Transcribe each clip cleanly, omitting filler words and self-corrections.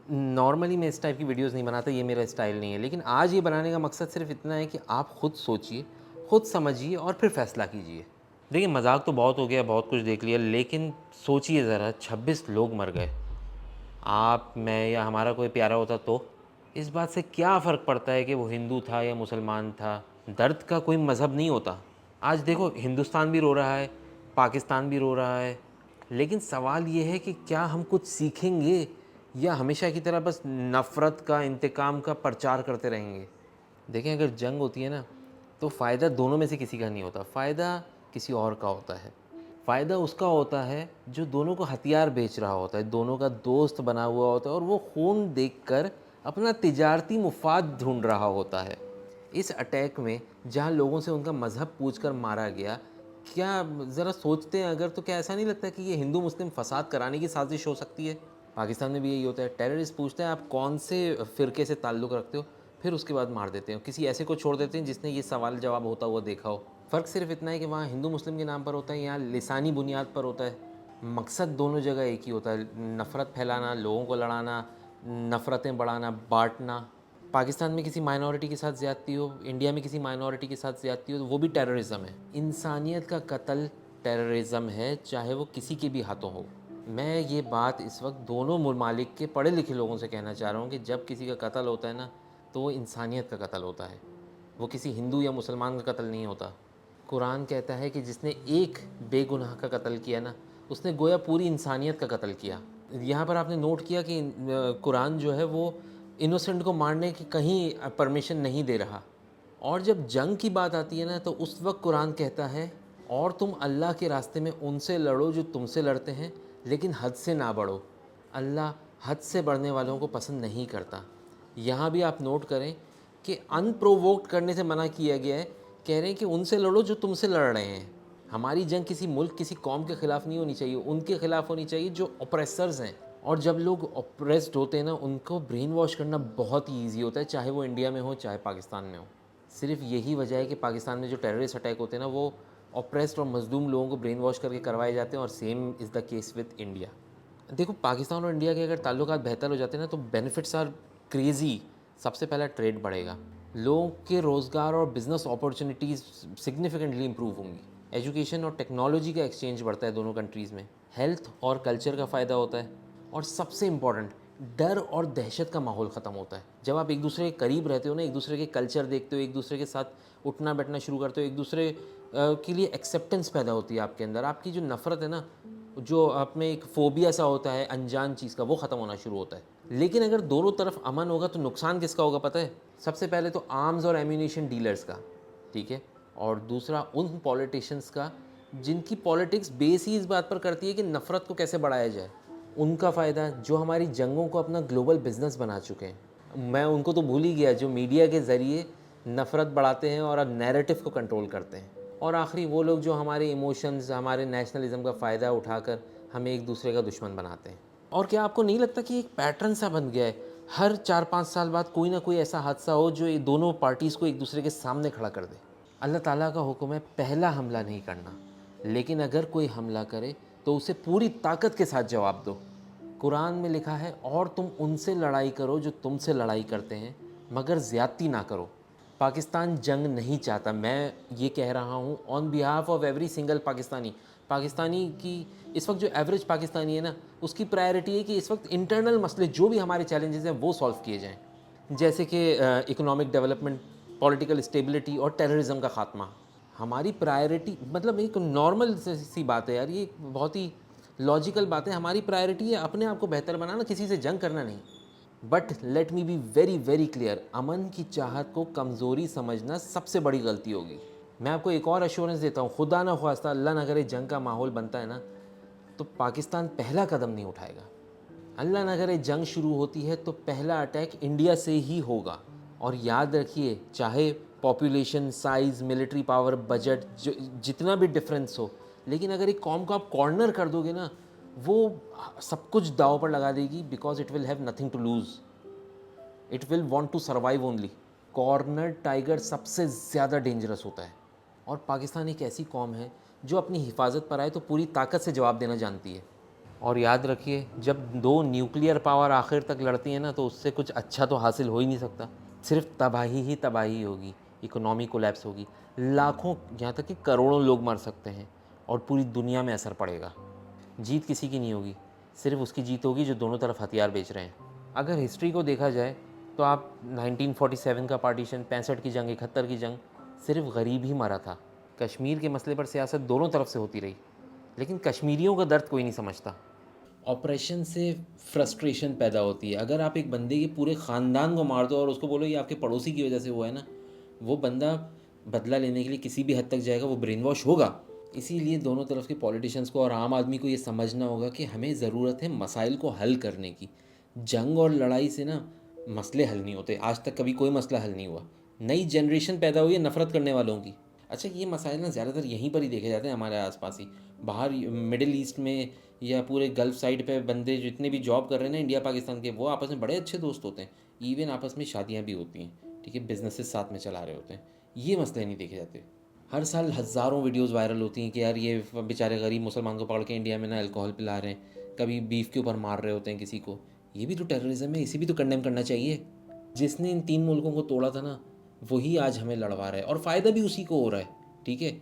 Normally میں اس type کی videos نہیں بناتا، یہ میرا اسٹائل نہیں ہے، لیکن آج یہ بنانے کا مقصد صرف اتنا ہے کہ آپ خود سوچئے، خود سمجھیے اور پھر فیصلہ کیجئے۔ دیکھیں مذاق تو بہت ہو گیا، بہت کچھ دیکھ لیا، لیکن سوچئے ذرا 26 لوگ مر گئے، آپ میں یا ہمارا کوئی پیارا ہوتا تو اس بات سے کیا فرق پڑتا ہے کہ وہ ہندو تھا یا مسلمان تھا؟ درد کا کوئی مذہب نہیں ہوتا۔ آج دیکھو ہندوستان بھی رو رہا ہے، پاکستان بھی رو رہا ہے، لیکن سوال یہ ہے کہ کیا ہم کچھ سیکھیں گے یا ہمیشہ کی طرح بس نفرت کا، انتقام کا پرچار کرتے رہیں گے؟ دیکھیں اگر جنگ ہوتی ہے نا تو فائدہ دونوں میں سے کسی کا نہیں ہوتا، فائدہ کسی اور کا ہوتا ہے۔ فائدہ اس کا ہوتا ہے جو دونوں کو ہتھیار بیچ رہا ہوتا ہے، دونوں کا دوست بنا ہوا ہوتا ہے اور وہ خون دیکھ کر اپنا تجارتی مفاد ڈھونڈ رہا ہوتا ہے۔ اس اٹیک میں جہاں لوگوں سے ان کا مذہب پوچھ کر مارا گیا، کیا ذرا سوچتے ہیں اگر تو کیا ایسا نہیں لگتا کہ یہ ہندو مسلم فساد کرانے کی سازش ہو سکتی ہے؟ پاکستان میں بھی یہی ہوتا ہے، ٹیررسٹ پوچھتے ہیں آپ کون سے فرقے سے تعلق رکھتے ہو، پھر اس کے بعد مار دیتے ہیں، کسی ایسے کو چھوڑ دیتے ہیں جس نے یہ سوال جواب ہوتا ہوا دیکھا ہو۔ فرق صرف اتنا ہے کہ وہاں ہندو مسلم کے نام پر ہوتا ہے، یہاں لسانی بنیاد پر ہوتا ہے۔ مقصد دونوں جگہ ایک ہی ہوتا ہے، نفرت پھیلانا، لوگوں کو لڑانا، نفرتیں بڑھانا، بانٹنا۔ پاکستان میں کسی مائنورٹی کے ساتھ زیادتی ہو، انڈیا میں کسی مائنورٹی کے ساتھ زیادتی ہو تو وہ بھی ٹیررزم ہے۔ انسانیت کا قتل ٹیررزم ہے، چاہے وہ کسی کے بھی ہاتھوں ہو۔ میں یہ بات اس وقت دونوں ممالک کے پڑھے لکھے لوگوں سے کہنا چاہ رہا ہوں کہ جب کسی کا قتل ہوتا ہے نا تو وہ انسانیت کا قتل ہوتا ہے، وہ کسی ہندو یا مسلمان کا قتل نہیں ہوتا۔ قرآن کہتا ہے کہ جس نے ایک بے گناہ کا قتل کیا نا، اس نے گویا پوری انسانیت کا قتل کیا۔ یہاں پر آپ نے نوٹ کیا کہ قرآن جو ہے وہ انوسنٹ کو مارنے کی کہیں پرمیشن نہیں دے رہا، اور جب جنگ کی بات آتی ہے نا تو اس وقت قرآن کہتا ہے اور تم اللہ کے راستے میں ان سے لڑو جو تم سے لڑتے ہیں، لیکن حد سے نہ بڑھو۔ اللہ حد سے بڑھنے والوں کو پسند نہیں کرتا۔ یہاں بھی آپ نوٹ کریں کہ ان پرووکڈ کرنے سے منع کیا گیا ہے، کہہ رہے ہیں کہ ان سے لڑو جو تم سے لڑ رہے ہیں۔ ہماری جنگ کسی ملک، کسی قوم کے خلاف نہیں ہونی چاہیے، ان کے خلاف ہونی چاہیے جو اپریسرز ہیں۔ اور جب لوگ اپریسڈ ہوتے ہیں نا ان کو برین واش کرنا بہت ہی ایزی ہوتا ہے، چاہے وہ انڈیا میں ہو چاہے پاکستان میں ہو۔ صرف یہی وجہ ہے کہ پاکستان میں جو ٹیررسٹ اٹیک ہوتے ہیں نا وہ اپریسڈ اور مظلوم لوگوں کو برین واش کر کے کروائے جاتے ہیں، اور same is the case with India. دیکھو پاکستان اور انڈیا کے اگر تعلقات بہتر ہو جاتے ہیں نا تو بینیفٹس آر کریزی۔ سب سے پہلا ٹریڈ بڑھے گا، لوگوں کے روزگار اور بزنس اپارچونیٹیز سگنیفیکنٹلی امپروو ہوں گی، ایجوکیشن اور ٹیکنالوجی کا ایکسچینج بڑھتا ہے دونوں کنٹریز میں، ہیلتھ اور کلچر کا فائدہ ہوتا ہے، اور سب سے امپورٹنٹ ڈر اور دہشت کا ماحول ختم ہوتا ہے۔ جب آپ ایک دوسرے کے قریب رہتے ہو نا، ایک دوسرے کے کلچر دیکھتے ہو، ایک دوسرے کے ساتھ اٹھنا بیٹھنا شروع کرتے ہو، ایک دوسرے کے لیے ایکسیپٹنس پیدا ہوتی ہے آپ کے اندر، آپ کی جو نفرت ہے نا، جو آپ میں ایک فوبیا سا ہوتا ہے انجان چیز کا، وہ ختم ہونا شروع ہوتا ہے۔ لیکن اگر دونوں طرف امن ہوگا تو نقصان کس کا ہوگا پتہ ہے؟ سب سے پہلے تو آرمز اور ایمونیشن ڈیلرز کا، ٹھیک ہے، اور دوسرا ان پولیٹیشنز کا جن کی پولیٹکس بیس ہی اس بات پر کرتی ہے کہ نفرت کو کیسے بڑھایا جائے، ان کا فائدہ جو ہماری جنگوں کو اپنا گلوبل بزنس بنا چکے ہیں۔ میں ان کو تو بھول ہی گیا جو میڈیا کے ذریعے نفرت بڑھاتے ہیں اور اب نیریٹو کو کنٹرول کرتے ہیں، اور آخری وہ لوگ جو ہمارے ایموشنز، ہمارے نیشنلزم کا فائدہ اٹھا کر ہمیں ایک دوسرے کا دشمن بناتے ہیں۔ اور کیا آپ کو نہیں لگتا کہ ایک پیٹرن سا بن گیا ہے، ہر 4-5 سال بعد کوئی نہ کوئی ایسا حادثہ ہو جو یہ دونوں پارٹیز کو ایک دوسرے کے سامنے کھڑا کر دے؟ اللہ تعالیٰ کا حکم ہے پہلا حملہ نہیں کرنا، لیکن اگر کوئی حملہ کرے تو اسے پوری طاقت کے ساتھ جواب دو۔ قرآن میں لکھا ہے اور تم ان سے لڑائی کرو جو تم سے لڑائی کرتے ہیں، مگر زیادتی نہ کرو۔ پاکستان جنگ نہیں چاہتا، میں یہ کہہ رہا ہوں on behalf of every single Pakistani کی اس وقت جو ایوریج پاکستانی ہے نا، اس کی پرائرٹی ہے کہ اس وقت انٹرنل مسئلے جو بھی ہمارے چیلنجز ہیں وہ سولو کیے جائیں، جیسے کہ اکنامک ڈیولپمنٹ، پولیٹیکل اسٹیبلٹی اور ٹیررزم کا خاتمہ۔ ہماری پرائرٹی مطلب ایک نارمل سی بات ہے یار، یہ بہت ہی لاجیکل بات ہے، ہماری پرائرٹی ہے اپنے آپ کو بہتر بنانا، کسی سے جنگ کرنا نہیں۔ But let me be very very clear, امن کی چاہت کو کمزوری سمجھنا سب سے بڑی غلطی ہوگی۔ میں آپ کو ایک اور ایشورنس دیتا ہوں، خدا نہ خواستہ اللہ نہ کرے جنگ کا ماحول بنتا ہے نا تو پاکستان پہلا قدم نہیں اٹھائے گا۔ اللہ نہ کرے جنگ شروع ہوتی ہے تو پہلا اٹیک انڈیا سے ہی ہوگا۔ اور یاد رکھیے چاہے population, size, military power, budget جتنا بھی ڈفرینس ہو، لیکن اگر ایک قوم کو آپ کارنر کر دو گے نا وہ سب کچھ داؤ پر لگا دے گی، because it will have nothing to lose, it will want to survive only. Corner tiger سب سے زیادہ ڈینجرس ہوتا ہے، اور پاکستان ایک ایسی قوم ہے جو اپنی حفاظت پر آئے تو پوری طاقت سے جواب دینا جانتی ہے، اور یاد رکھیے جب دو نیوکلیئر پاور آخر تک لڑتی ہیں نا تو اس سے کچھ اچھا تو حاصل ہو ہی نہیں سکتا، صرف تباہی ہی تباہی ہوگی، اکنامی کولیپس ہوگی، لاکھوں یہاں تک کہ کروڑوں لوگ مر سکتے ہیں اور پوری دنیا میں اثر پڑے گا۔ جیت کسی کی نہیں ہوگی، صرف اس کی جیت ہوگی جو دونوں طرف ہتھیار بیچ رہے ہیں۔ اگر ہسٹری کو دیکھا جائے تو آپ 1947 کا پارٹیشن، 65 کی جنگ، 71 کی جنگ، صرف غریب ہی مرا تھا۔ کشمیر کے مسئلے پر سیاست دونوں طرف سے ہوتی رہی، لیکن کشمیریوں کا درد کوئی نہیں سمجھتا۔ آپریشن سے فرسٹریشن پیدا ہوتی ہے۔ اگر آپ ایک بندے کے پورے خاندان کو مار دو اور اس کو بولو یہ آپ کے پڑوسی کی وجہ سے ہوا ہے نا، وہ بندہ بدلہ لینے کے لیے کسی بھی حد تک جائے گا، وہ برین واش ہوگا۔ اسی لیے دونوں طرف کے پولیٹیشنز کو اور عام آدمی کو یہ سمجھنا ہوگا کہ ہمیں ضرورت ہے مسائل کو حل کرنے کی۔ جنگ اور لڑائی سے نا مسئلے حل نہیں ہوتے، آج تک کبھی کوئی مسئلہ حل نہیں ہوا۔ نئی جنریشن پیدا ہوئی ہے نفرت کرنے والوں کی۔ اچھا یہ مسائل نا زیادہ تر یہیں پر ہی دیکھے جاتے ہیں ہمارے آس پاس ہی، باہر مڈل ایسٹ میں یا پورے گلف سائڈ پہ بندے جتنے بھی جاب کر رہے ہیں نا انڈیا پاکستان کے، وہ آپس میں بڑے اچھے دوست ہوتے ہیں، ایون آپس میں شادیاں بھی ہوتی ہیں، ٹھیک ہے، بزنسز ساتھ میں چلا رہے ہوتے ہیں۔ یہ مسئلے نہیں دیکھے جاتے۔ ہر سال ہزاروں ویڈیوز وائرل ہوتی ہیں کہ یار یہ بیچارے غریب مسلمان کو پکڑ کے انڈیا میں نا الکوہل پلا رہے ہیں، کبھی بیف کے اوپر مار رہے ہوتے ہیں کسی کو۔ یہ بھی تو ٹیررزم ہے، اسے بھی تو کنڈیم کرنا چاہیے۔ جس نے ان 3 ملکوں کو توڑا تھا نا وہی آج ہمیں لڑوا رہا ہے، اور فائدہ بھی اسی کو ہو رہا ہے، ٹھیک ہے۔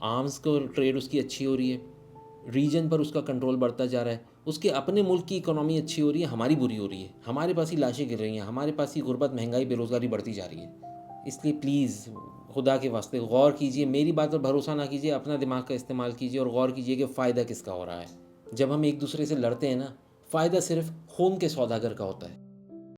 آرمز کو ٹریڈ اس کی اچھی ہو رہی ہے، ریجن پر اس کا کنٹرول بڑھتا جا رہا ہے، اس کے اپنے ملک کی اکانومی اچھی ہو رہی ہے، ہماری بری ہو رہی ہے، ہمارے پاس ہی لاشیں گر رہی ہیں، ہمارے پاس ہی غربت، مہنگائی، بے روزگاری بڑھتی جا رہی ہے۔ اس لیے پلیز خدا کے واسطے غور کیجئے، میری بات پر بھروسہ نہ کیجئے، اپنا دماغ کا استعمال کیجئے اور غور کیجئے کہ فائدہ کس کا ہو رہا ہے۔ جب ہم ایک دوسرے سے لڑتے ہیں نا، فائدہ صرف خون کے سوداگر کا ہوتا ہے۔